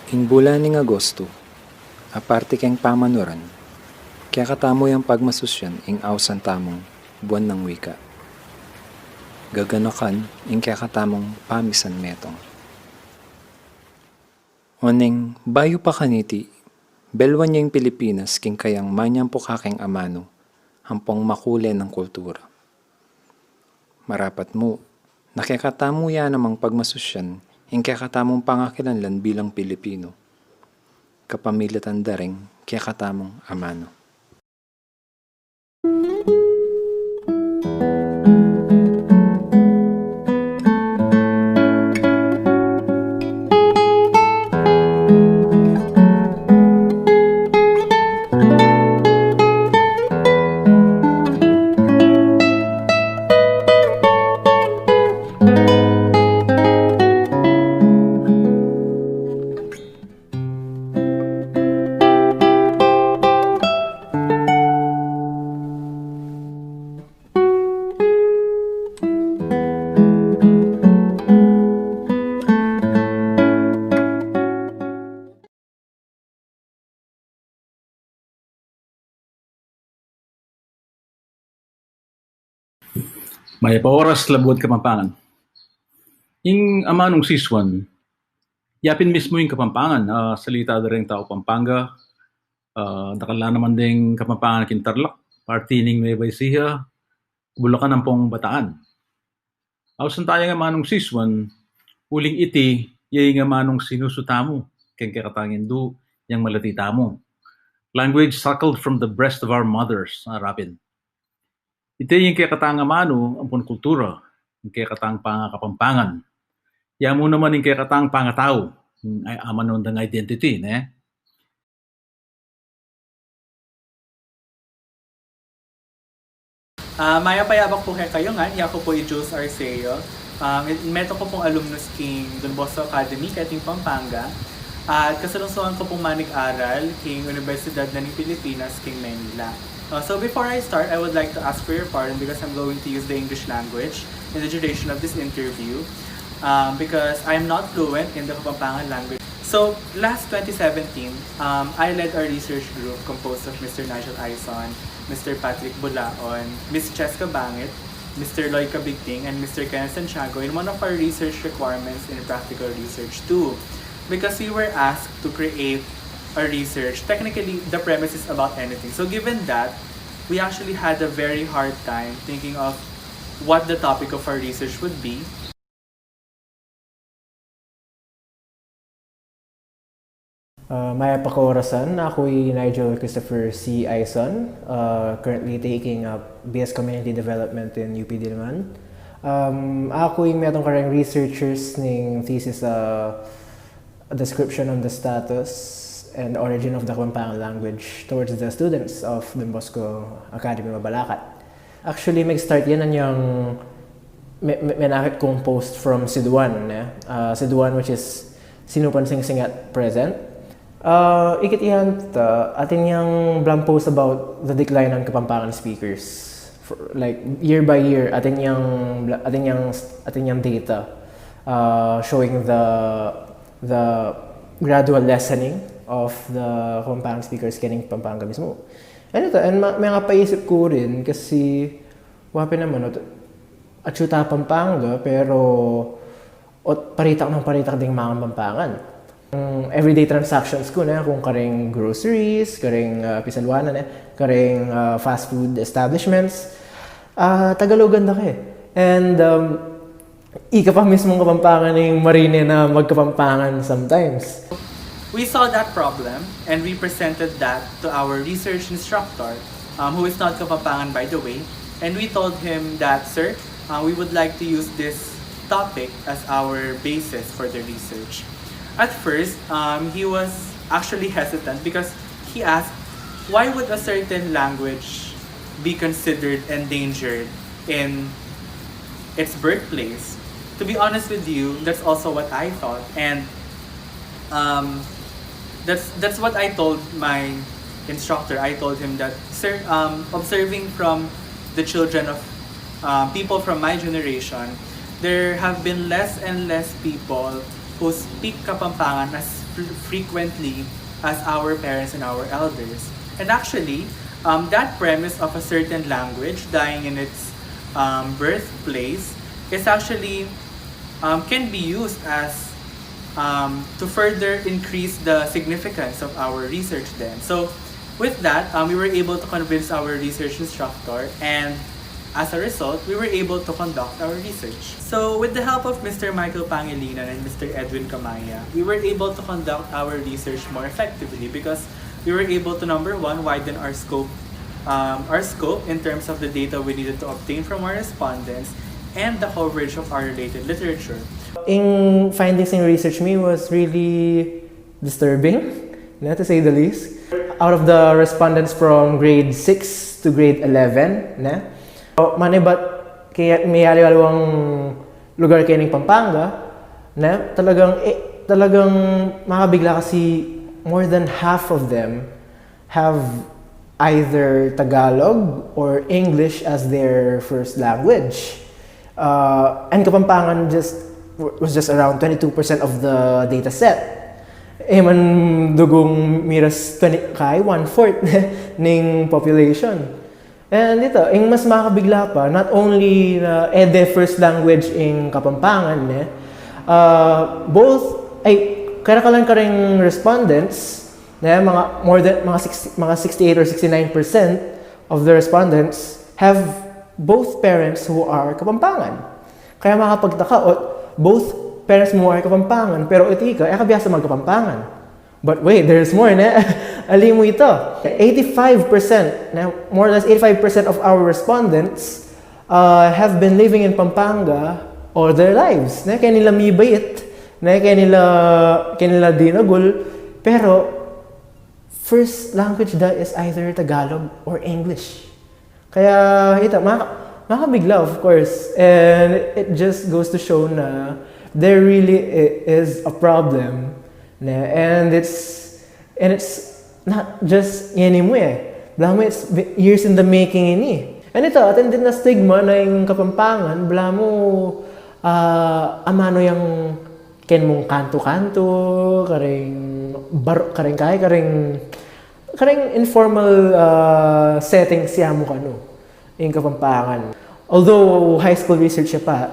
Ing bulan ning Agosto, aparte keng pamanuran, kaya katamo yung pagmasusyan ing awsan tamong buwan ng wika. Gaganokan ing kaya katamong pamisan metong. Oneng bayo pa kaniti, belwan niya yung Pilipinas king kayang manyang po kaking amano, hampong makule ng kultura. Marapat mo, nakikatamo yan namang pagmasusyan ing kaya katamong pangakilanlan bilang Pilipino. Kapamilatan daring kaya katamong amano. May paoras labot Kapampangan. Ing ama nung siswan, yapin mismo yung Kapampangan. Salita da rin tao Pampanga. Nakala naman ding Kapampangan Kintarlak. Partining Nueva Ecija. Bulacan ng pong Bataan. Awsan tayo nga manong siswan, uling iti, yay nga manong sinusutamo, keng kakatangin do, yang malatita mo. Language suckled from the breast of our mothers, rapin. Ito yung kakatang amano, ampun kultura, yung kakatang pangakapampangan. Ya mo naman yung kakatang pangatao, yung amanon ng identity, ne? Maya payabak po kayo nga, iya ko po i-Jules Arceo. Meto ko pong alumnus king Don Bosco Academy, kating Pampanga. At kasalungsuhan ko pong manig-aral king Universidad na ng Pilipinas, king Manila. So before I start, I would like to ask for your pardon because I'm going to use the English language in the duration of this interview. Because I'm not fluent in the Kapampangan language. So, last 2017, I led our research group composed of Mr. Nigel Aison, Mr. Patrick Bulaon, Ms. Cheska Bangit, Mr. Loy Cabigting, and Mr. Kenneth Santiago in one of our research requirements in practical research 2. Because we were asked to create a research, technically the premise is about anything. So given that, we actually had a very hard time thinking of what the topic of our research would be. Maya Pakorasan, ako'y Nigel Christopher C. Aison, currently taking BS Community Development in UP Diliman. Ako'y metong karang researchers ng thesis a description on the status and origin of the Kapampangan language towards the students of Don Bosco Academy Mabalacat. Actually, mag-start yan yung may nakit kong post from Siduan, Siduan which is Sinupan Sing at present. Ikit iyan atin yung blank post about the decline ng Kapampangan speakers. Like year by year, atin yung data showing the gradual lessening of the Kapampangan speakers kining Pampanga mismo. And may nga paisip ko rin kasi wapin naman achuta Pampanga pero paritak ding mga Pampangan. Everyday transactions ko na kung karing groceries, karing pisalwanan, karing fast food establishments, Tagalogan na ka eh. And ika pa mismong Kapampangan yung marine na magkapampangan sometimes. We saw that problem and we presented that to our research instructor, who is not Kapampangan by the way, and we told him that, sir, we would like to use this topic as our basis for the research. At first, he was actually hesitant because he asked, why would a certain language be considered endangered in its birthplace? To be honest with you, that's also what I thought, and that's what I told my instructor. I told him that, sir, observing from the children of people from my generation, there have been less and less people who speak Kapampangan as frequently as our parents and our elders. And actually, that premise of a certain language dying in its birthplace is actually can be used as to further increase the significance of our research then. So with that, we were able to convince our research instructor, and as a result, we were able to conduct our research. So with the help of Mr. Michael Pangilinan and Mr. Edwin Camaya, we were able to conduct our research more effectively because we were able to, number one, widen our scope in terms of the data we needed to obtain from our respondents and the coverage of our related literature. In findings in research me was really disturbing, to say the least. Out of the respondents from grade 6 to grade 11, manibat kaya may alawang lugar kayo ng Pampanga, talagang makabigla kasi more than half of them have either Tagalog or English as their first language. And Kapampangan was just around 22% of the data set. Man dugong miras 1/4 ng population. And ito, yung mas makabigla pa, not only the first language in Kapampangan, both ay karakalan ka ring respondents, mga 68 or 69% of the respondents have both parents who are Kapampangan. Kaya makapagtaka, both parents mo are Kapampangan, pero iti ka, kabiyasa magkapampangan. But wait, there's more, Alim mo ito. 85%, more or less 85% of our respondents have been living in Pampanga all their lives. Kaya nila mibayit, kaya nila dinagul, pero first language da is either Tagalog or English. Kaya ito, makabigla, of course. And it just goes to show na there really is a problem. And it's not just yan mo it's years in the making ini. And ito, attended na stigma na yung Kapampangan, amano yung ken mong kanto-kanto, karing informal settings siya mo kano yung Kapampangan. Although high school research siya pa,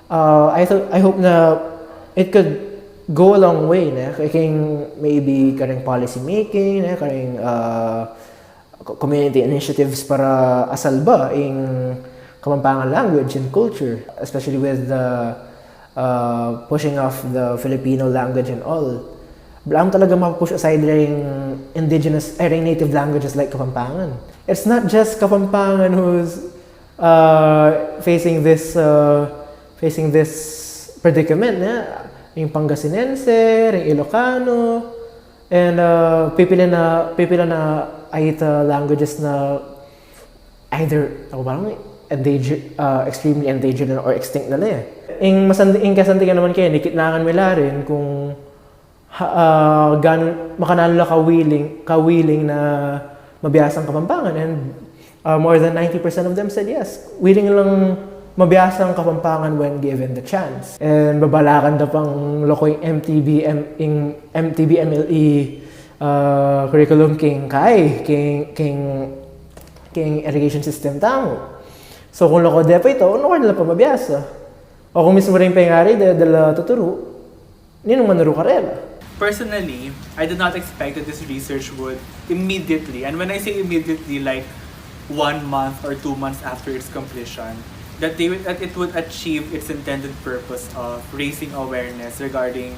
I hope na it could go a long way, maybe karing policy making, karing community initiatives para asalba yung Kapampangan language and culture, especially with the pushing off the Filipino language and all. Blam talaga mapupush aside ring indigenous, ring native languages like Kapampangan. It's not just Kapampangan who's facing this predicament, yung Pangasinense, yung Ilocano, and pipila na ayita languages na either extremely endangered or extinct na Yung kasantingan naman kayo, nikitlangan nila rin kung makanalo kawiling na mabiyasang Kapampangan, and more than 90% of them said yes. Willing lang mabiyasang Kapampangan when given the chance. And babalakan na pang loko yung MTB MLE curriculum king irrigation system tamo. So kung loko depa ito, ano ka nila pa mabiyasa? O kung mismo rin pengari dala tuturo, ninong manuro karela. Personally, I did not expect that this research would immediately, and when I say immediately, like 1 month or 2 months after its completion, that it would achieve its intended purpose of raising awareness regarding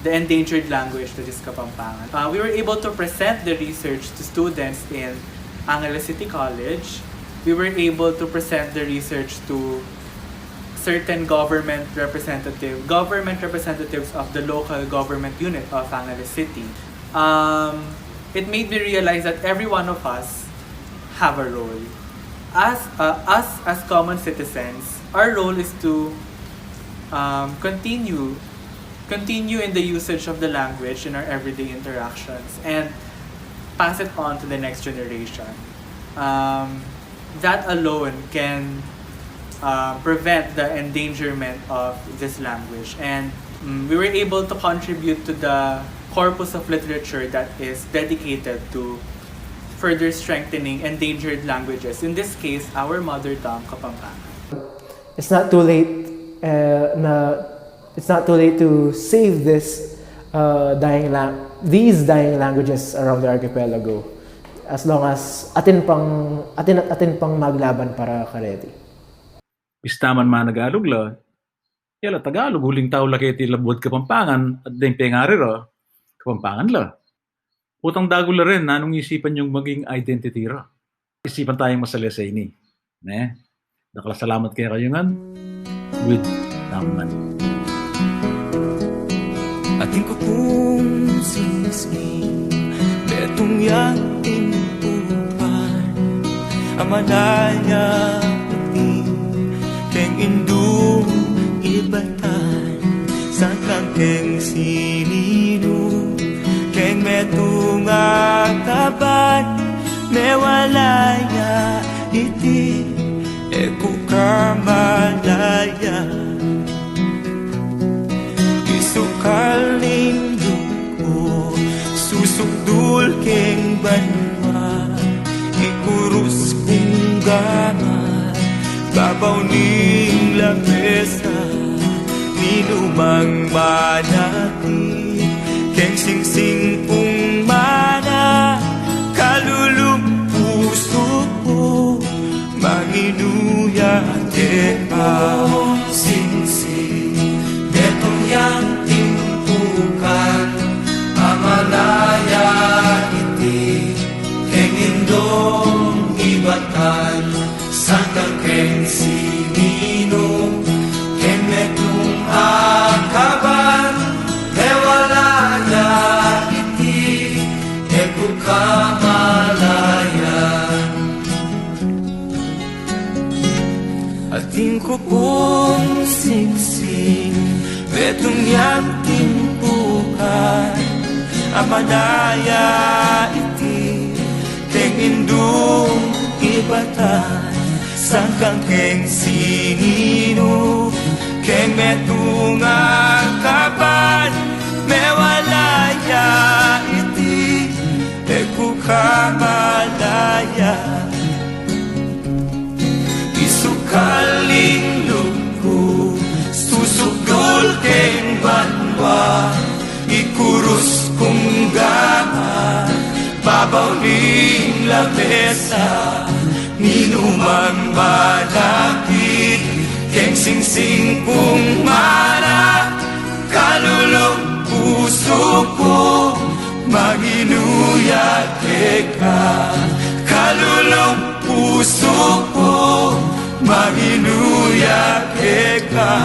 the endangered language that is Kapampangan. We were able to present the research to students in Angeles City College. We were able to present the research to certain government representatives of the local government unit of Angeles City. It made me realize that every one of us have a role. Us as common citizens, our role is to continue in the usage of the language in our everyday interactions and pass it on to the next generation. That alone can prevent the endangerment of this language, and we were able to contribute to the corpus of literature that is dedicated to further strengthening endangered languages. In this case, our mother tongue, Kapampangan. It's not too late it's not too late to save these dying languages around the archipelago, as long as atin pang maglaban para kareti. Istaman man Nagalog la, yala Tagalog, huling tao la kaya tilabot Kapampangan, at din pengarira, Kapampangan la. Utang dago la rin, nanong isipan yung maging identity ra. Isipan tayong masali sa ini. Ne? Dakala salamat kaya kayungan, with naman. Ating ko pong sinising betong yaking upan amanaya puting keng indung ibatan sang kang keng sinino keng metong akaban mewalaya iti eko kamalaya isukaling duko susukdul keng banwa ikurus kong gama babaw ning lamesa ninumang manati keng singsing kong mana kalulong puso ko manginuya teka singsing betong yang timpukan amalaya iti keng indong ibatan sangkang keng sinino keng metong akaban mewalaya iti eko kamalaya ating ko pong singsing betong yang timpukan amanaya iti keng indung ibatan sangkang keng sinino keng metong akaban mewalaya iti eko kamalaya isukaling luko susukdul keng banwa ikurus kong gama babaw ning lamesa ninumang malapit keng singsing kong mana kalulong puso ko maginuya teka kalulong puso ko maginuya teka